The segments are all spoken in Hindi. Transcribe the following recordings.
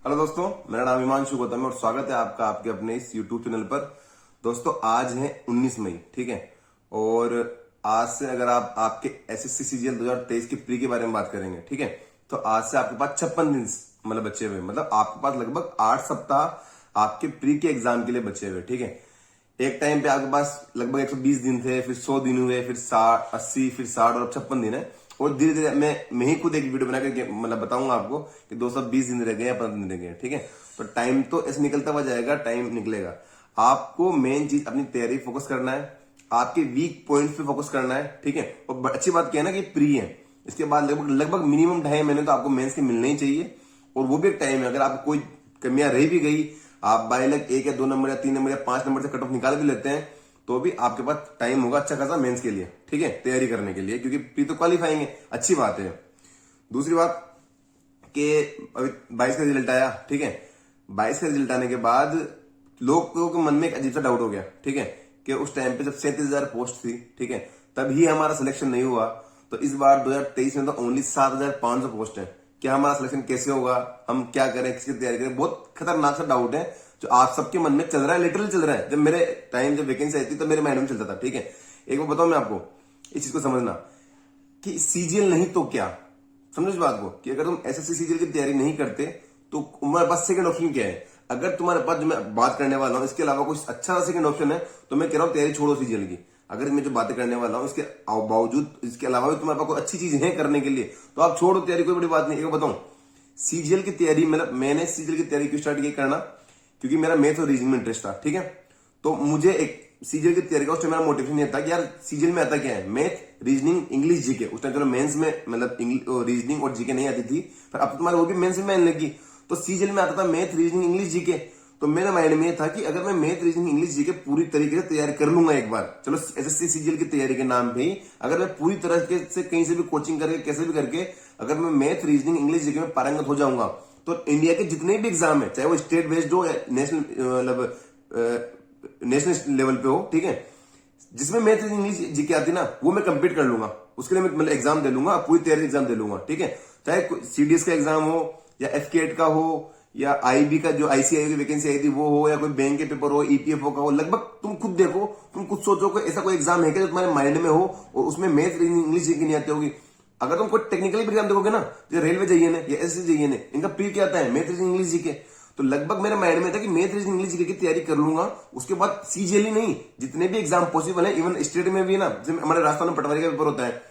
हेलो दोस्तों, मेरा नाम हिमांशु गौतम है और स्वागत है आपका आपके अपने इस यूट्यूब चैनल पर। दोस्तों, आज है 19 मई, ठीक है। और आज से अगर आप आपके एसएससी सीजीएल 2023 के प्री के बारे में बात करेंगे, ठीक है, तो आज से आपके पास 56 दिन मतलब बचे हुए, मतलब आपके पास लगभग 8 सप्ताह आपके प्री के एग्जाम के लिए बचे हुए, ठीक है। एक टाइम पे आपके पास लगभग 120 दिन थे, फिर 100 दिन हुए, फिर 60, 80, फिर 60 और अब 56 दिन है। और धीरे धीरे मैं ही खुद एक वीडियो बना के मतलब बताऊंगा आपको कि 220 दिन रह गए या 15 दिन रह गए, ठीक है। तो टाइम तो ऐसे निकलता हुआ जाएगा, टाइम निकलेगा। आपको मेन चीज अपनी तैयारी फोकस करना है, आपके वीक पॉइंट पे फोकस करना है, ठीक है। और अच्छी बात क्या है ना कि प्री है, इसके बाद लगभग लगभग मिनिमम 2.5 महीने तो आपको मेंस के मिलने ही चाहिए। और वो भी एक टाइम है, अगर आपको कोई कमियां रह भी गई, आप बाय लक 1 या 2 नंबर या 3 नंबर या 5 नंबर से कट ऑफ निकाल भी लेते हैं, तो भी आपके पास टाइम होगा अच्छा खासा मेंस के लिए, ठीक है, तैयारी करने के लिए, क्योंकि प्री तो क्वालिफाइंग है, अच्छी बात है। दूसरी बात कि अभी 22 का रिजल्ट आया, ठीक है। 22 का रिजल्ट आने के बाद लोगों के मन में एक अजीब सा डाउट हो गया, ठीक है, कि उस टाइम पे जब 37,000 पोस्ट थी, ठीक है, तभी हमारा सिलेक्शन नहीं हुआ। तो इस बार 2023 में तो ओनली 7,500 पोस्ट है। क्या हमारा सिलेक्शन कैसे होगा, हम क्या करें, किसकी तैयारी करें, बहुत खतरनाक सा डाउट है जो आप सबके मन में चल रहा है, लिटरली चल रहा है। जब मेरे टाइम जब वैकेंसी आई थी तो मेरे माइंड में चलता था, ठीक है। एक बार बताऊं मैं आपको, इस चीज को समझना कि सीजीएल नहीं तो क्या, समझो इस बात को कि अगर तुम एसएससी सीजीएल की तैयारी नहीं करते तो तुम्हारे पास सेकंड ऑप्शन क्या है। अगर तुम्हारे पास जो मैं बात करने वाला हूं इसके अलावा कुछ अच्छा सा सेकंड ऑप्शन है तो मैं कह रहा हूं तैयारी छोड़ो सीजीएल की। अगर मैं जो बातें करने वाला हूं इसके बावजूद इसके अलावा भी तुम्हारे पास कोई अच्छी चीज है करने के लिए तो आप छोड़ो तैयारी, कोई बड़ी बात नहीं। एक बताऊं, सीजीएल की तैयारी मतलब मैंने सीजीएल की तैयारी क्यों स्टार्ट की करना, क्योंकि मेरा मैथ और रीजनिंग में इंटरेस्ट था, ठीक है। तो मुझे एक सीजीएल की तैयारी का उस टाइम मेरा मोटिवेशन ये था कि यार सीजीएल में आता क्या है, मैथ, रीजनिंग, इंग्लिश, जीके। उस टाइम चलो मेंस में मतलब रीजनिंग और जीके नहीं आती थी, पर अब तुम्हारे वो भी मेंस में आने लगी। तो सीजीएल में आता था मैथ, रीजनिंग, इंग्लिश, जीके। तो मेरे माइंड में ये था कि अगर मैं मैथ, रीजनिंग, इंग्लिश, जीके पूरी तरीके से तैयारी कर लूंगा एक बार, चलो एसएससी सीजीएल की तैयारी के नाम पे ही अगर मैं पूरी तरह से कहीं से भी कोचिंग करके कैसे भी करके अगर मैं मैथ, रीजनिंग, इंग्लिश, जीके में पारंगत हो जाऊंगा तो इंडिया के जितने भी एग्जाम है, चाहे वो स्टेट बेस्ड हो या नेशनल मतलब नेशनल लेवल पे हो, ठीक है, जिसमें मैथ, इंग्लिश, जीके आती ना, वो मैं कंप्लीट कर लूंगा। उसके लिए मैं मतलब एग्जाम दे लूंगा, पूरी तैयारी एग्जाम दे लूंगा, ठीक है। चाहे सीडीएस का एग्जाम हो या एफकेट का हो या आईबी का जो आईसीआई की वैकेंसी आई थी वो हो या कोई बैंक के पेपर हो, ईपीएफओ का हो, लगभग तुम खुद देखो, तुम खुद सोचो कोई ऐसा कोई एग्जाम है क्या जो तुम्हारे माइंड में हो और उसमें मैथ, रीजनिंग, इंग्लिश, जीके नहीं आती होगी। अगर तुम कोई टेक्निकल एग्जाम देखोगे ना, जो रेलवे चाहिए ना या एसएससी चाहिए ना, इनका प्री क्या आता है, मैथ, रीजनिंग, इंग्लिश, जीके। तो लगभग मेरे माइंड में था कि मैथ, रीजनिंग, इंग्लिश, जीके की तैयारी कर लूंगा, उसके बाद सीजीएल ही नहीं जितने भी एग्जाम पॉसिबल है, इवन स्टेट में भी ना, जैसे हमारे राजस्थान में पटवारी का पेपर होता है,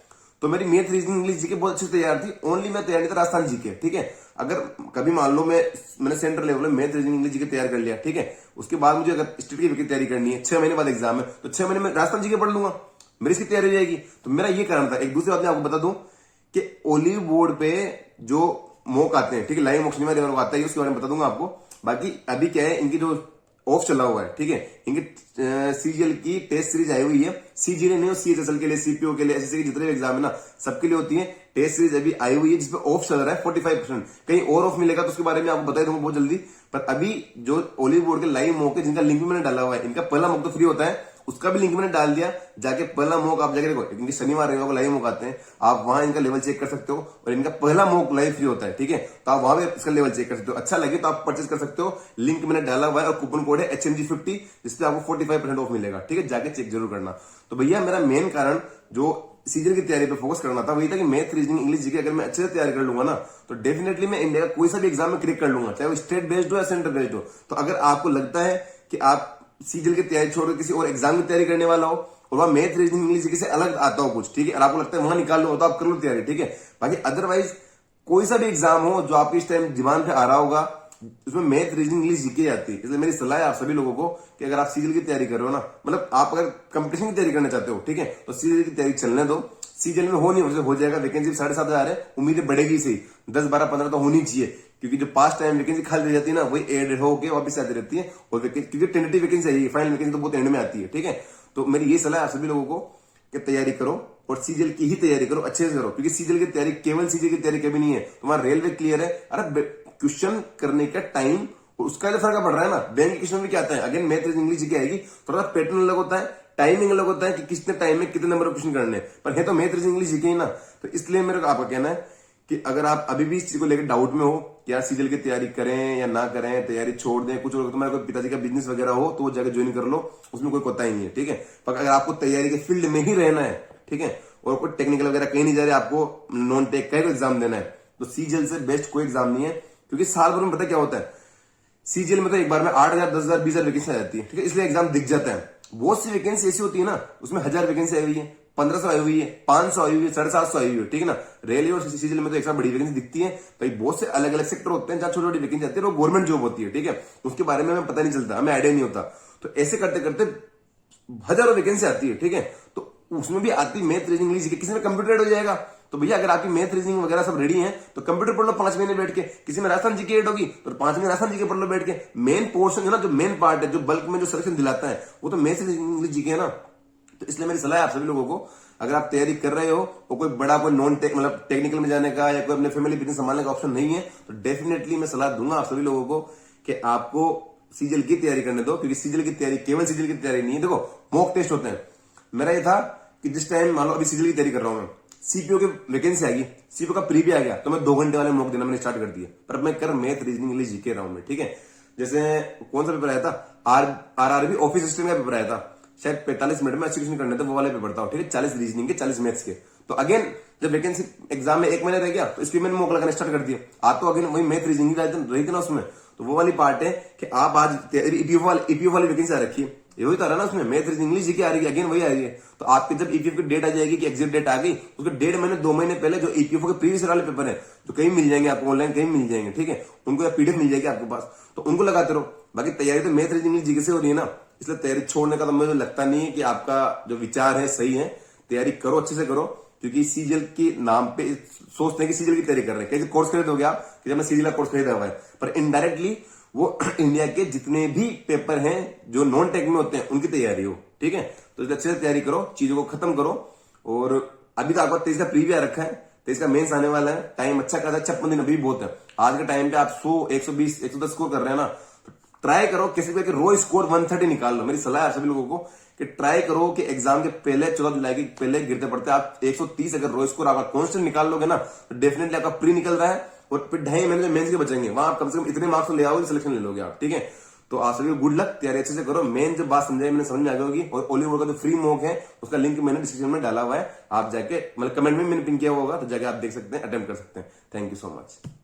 तो मेरी मैथ, रीजनिंग, इंग्लिश, जीके बहुत अच्छी तैयार थी। ओनली मैं तैयार नहीं था राजस्थान जीके, ठीक है। अगर कभी मान लो मैंने सेंट्रल लेवल में मैथ, रीजनिंग, इंग्लिश, जीके तैयार कर लिया, ठीक है, उसके बाद मुझे अगर स्टेट की तैयारी करनी है, 6 महीने बाद एग्जाम है, तो 6 महीने में राजस्थान जीके पढ़ लूंगा, मेरी इसकी तैयारी हो जाएगी। तो मेरा ये कारण था। एक दूसरी बात मैं आपको बता दूं कि ओलिव बोर्ड पे जो मॉक आते हैं, ठीक है, लाइव मॉक शनिवार रविवार को आता है, उसके बारे में बता दूंगा आपको। बाकी अभी क्या है, इनकी जो ऑफ चला हुआ है, ठीक है, इनकी सीजीएल की टेस्ट सीरीज आई हुई है, सीजीएल नहीं, सीएचएसएल के लिए, सीपीओ के लिए, एसएससी के जितने भी एग्जाम है ना, सबके लिए होती है। टेस्ट सीरीज अभी आई हुई है जिसपे ऑफ चल रहा है 45%। कहीं और ऑफ मिलेगा तो उसके बारे में आपको बता दूंगा बहुत जल्दी। पर अभी जो ओलिव बोर्ड के लाइव मॉक है, जिनका लिंक भी मैंने डाला हुआ है, इनका पहला मॉक तो फ्री होता है, उसका भी लिंक मैंने डाल दिया, जाके पहला मॉक आप जाके देखो, क्योंकि शनिवार रविवार को लाइव मॉक आते हैं, आप वहां इनका लेवल चेक कर सकते हो। और इनका पहला मॉक लाइव फ्री होता है, ठीक है, तो आप वहां भी इसका लेवल चेक कर सकते हो। अच्छा लगे तो आप परचेज कर सकते हो, लिंक मैंने डाला हुआ है और कूपन कोड है HMG50, जिसपे आपको 45% ऑफ मिलेगा, ठीक है, जाके चेक जरूर करना। तो भैया मेरा मेन कारण जो सीजन की तैयारी पे फोकस करना था वही था कि मैथ, रीजनिंग, इंग्लिश, जीके अगर मैं अच्छे से तैयारी कर लूंगा ना तो डेफिनेटली मैं इंडिया का कोई सा भी एग्जाम में क्लिक कर लूंगा, चाहे वो स्टेट बेस्ड हो या सेंटर बेस्ड हो। तो अगर आपको लगता है कि आप सीजीएल की तैयारी छोड़कर किसी और एग्जाम की तैयारी करने वाला हो और वहां मैथ, रीजनिंग, इंग्लिश, जीके से अलग आता हो कुछ, ठीक है, और आपको लगता है वहां निकाल लो तो आप कर लो तैयारी, ठीक है। बाकी अदरवाइज कोई सा भी एग्जाम हो जो आपके इस टाइम दिमाग पे आ रहा होगा, उसमें मैथ, रीजनिंग, इंग्लिश, जीके आती है। इसलिए मेरी सलाह है आप सभी लोगों को कि अगर आप सीजीएल की तैयारी कर रहे हो ना, मतलब आप अगर कंपटीशन की तैयारी करना चाहते हो, ठीक है, तो सीजीएल की तैयारी चलने दो। सीजीएल में हो नहीं हो जाएगा, वैकेंसी 7,500 है, उम्मीदें बढ़ेगी सही, 10, 12, 15 तो होनी चाहिए, क्योंकि जो पास्ट टाइम वैकेंसी खाली रह जाती है ना वही एड होकर वापस आती रहती है। और क्योंकि टेंटेटिव वैकेंसी आई है, फाइनल वैकेंसी तो बहुत एंड में आती है, ठीक है। तो मेरी ये सलाह है आप सभी लोगों को कि तैयारी करो और सीजीएल की ही तैयारी करो, अच्छे से करो, क्योंकि सीजीएल की तैयारी केवल सीजीएल की तैयारी कभी नहीं है। तुम्हारा रेलवे क्लियर है, अरे क्वेश्चन करने का टाइम उसका जो फर्क पड़ रहा है ना, बैंक के क्वेश्चन में क्या आता है, अगेन मैथ, इंग्लिश, जीके आएगी, थोड़ा पैटर्न अलग होता है, टाइमिंग अलग होता है कि कितने टाइम में कितने नंबर ऑफ क्वेश्चन करने हैं, पर है तो मैथ, इंग्लिश, जीके ही ना। तो इसलिए मेरे को आपका कहना है कि अगर आप अभी भी इस चीज को लेकर डाउट में हो कि यार सीजीएल की तैयारी करें या ना करें, तैयारी छोड़ दें, कुछ और तुम्हारा कोई पिताजी का बिजनेस वगैरह हो तो वो जाकर ज्वाइन कर लो, उसमें कोई कोताही नहीं है, ठीक है। पर अगर आपको तैयारी के फील्ड में ही रहना है, ठीक है, और कोई टेक्निकल वगैरह कहीं नहीं जा रहे, आपको नॉन टेक का एग्जाम देना है, तो सीजीएल से बेस्ट कोई एग्जाम नहीं है। क्योंकि साल भर में पता क्या होता है, सीजीएल में तो एक बार में 8,000, 10,000, 20,000 वैकेंसी आ जाती है, ठीक है, इसलिए एग्जाम दिख जाता है। बहुत सी वैकेंसी ऐसी होती है ना, उसमें 1,000 वैकेंसी आई हुई है, 1,500 आई हुई है, 500 आई हुई है, 750 आई हुई है, ठीक है ना। रेलवे और सीजीएल में तो एक साथ बड़ी वैकेंसी दिखती है, भाई बहुत से अलग अलग सेक्टर होते हैं जहां छोटी छोटी वैकेंसी आती है, वो गवर्नमेंट जॉब होती है, ठीक है, उसके बारे में हमें पता नहीं चलता, हमें आइडिया नहीं होता। तो ऐसे करते करते हजारों वैकेंसी आती है, ठीक है, तो उसमें भी आती मैथ रीजनिंग इंग्लिश, किसी में कंप्यूटर हो जाएगा, तो भैया अगर आपकी मैथ रीजनिंग वगैरह सब रेडी है तो कंप्यूटर पढ़ लो 5 महीने बैठ के। किसी में राजस्थान जीके एड होगी तो 5 महीने राजस्थान जीके पढ़ लो बैठ के। मेन पोर्शन है ना, जो मेन पार्ट है, जो बल्क में जो सिलेक्शन दिलाता है, वो तो मैथ इंग्लिश जीके है ना। तो इसलिए मेरी सलाह है आप सभी लोगों को, अगर आप तैयारी कर रहे हो और कोई बड़ा कोई नॉन टेक मतलब टेक्निकल में जाने का या कोई अपने फैमिली बिजनेस संभालने का ऑप्शन नहीं है, तो डेफिनेटली मैं सलाह दूंगा आप सभी लोगों को कि आपको सीजीएल की तैयारी करने दो। क्योंकि सीजीएल की तैयारी केवल सीजीएल की तैयारी नहीं है, देखो मॉक टेस्ट होते हैं। मेरा ये था कि जिस टाइम मान लो अभी सीजीएल की तैयारी कर रहा हूं मैं, सीपीओ की वैकेंसी आ गई, सीपीओ का प्री भी आ गया, तो मैं 2 घंटे वाले मॉक देना मैंने स्टार्ट कर दिया। पर मैं कर मैथ रीजनिंग इंग्लिश जीके रहा हूं मैं, ठीक है। जैसे कौन सा पेपर आया था, आरआरबी ऑफिस असिस्टेंट का पेपर आया था, शायद 45 मिनट में 80 क्वेश्चन करने थे, वो वाले पेपर था, ठीक है, 40 रीजनिंग के, 40 मैथ्स के। तो अगेन जब वैकेंसी एग्जाम में 1 महीने रह गया तो इसलिए मैंने मॉक लगाना स्टार्ट कर दिया। आप तो अगेन वही मैथ रीजनिंग रही थी ना उसमें, तो वो वाली पार्ट है कि आप आज ईपीएफ वाली वैकेंसी आ रखी है, यही तो आ रहा है ना उसमें, मैथ रीजनिंग इंग्लिश जीके आ रही है, अगेन वही आ रही है। तो आपकी जब ईपीएफ की डेट आ जाएगी कि एग्जिट डेट आ गई, उसके 1.5 महीने 2 महीने पहले जो ईपीएफ के प्रीवियस वाले पेपर है, जो कहीं मिल जाएंगे आपको ऑनलाइन, कहीं मिल जाएंगे, ठीक है, उनको या पीडीएफ मिल जाएगी आपके पास, तो उनको लगाते रहो। बाकी तैयारी तो मैथ रीजनिंग इंग्लिश जीके से हो रही है ना, इसलिए तैयारी छोड़ने का तो मुझे लगता नहीं है कि आपका जो विचार है सही है। तैयारी करो, अच्छे से करो, क्योंकि सीजीएल के नाम पे सोचते हैं कि सीजीएल की तैयारी कर रहे हैं, कैसे कोर्स खरीदोगे आप कि जब मैं सीजीएल का कोर्स खरीदा हुआ है, पर इनडायरेक्टली वो इंडिया के जितने भी पेपर हैं जो नॉन टेक में होते हैं उनकी तैयारी हो, ठीक है। तो अच्छे से तैयारी करो, चीजों को खत्म करो। और अभी तो आपको 23 का प्रीव्यू आ रखा है, 23 का मेंस आने वाला है, टाइम अच्छा खासा 56 दिन अभी बहुत है। आज के टाइम पे आप 100, 120, 110 स्कोर कर रहे हैं ना, तो ट्राई करो किसी भी रोज स्कोर 130 निकाल लो। मेरी सलाह है सभी लोगों को कि ट्राई करो कि एग्जाम के पहले 14 जुलाई के पहले गिरते पड़ते आप 130 अगर रोज स्कोर आपका कॉन्स्टेंट निकाल लोगे ना, तो डेफिनेटली आपका प्री निकल रहा है, और फिर 2.5 महीने जो मेंस के बचेंगे वहां आप कम से कम इतने मार्क्स ले आओगे, सिलेक्शन ले लोगे आप, ठीक है। तो आप सभी को गुड लक, तैयारी अच्छे से करो। मेन जो बात समझाई मैंने समझ में आ गई होगी। और ओलिवर का जो फ्री मॉक है उसका लिंक मैंने डिस्क्रिप्शन में डाला हुआ है, आप जाके मतलब कमेंट में मैंने पिन किया हुआ होगा, तो जाके आप देख सकते हैं, अटेम्प्ट कर सकते हैं। Thank you so much.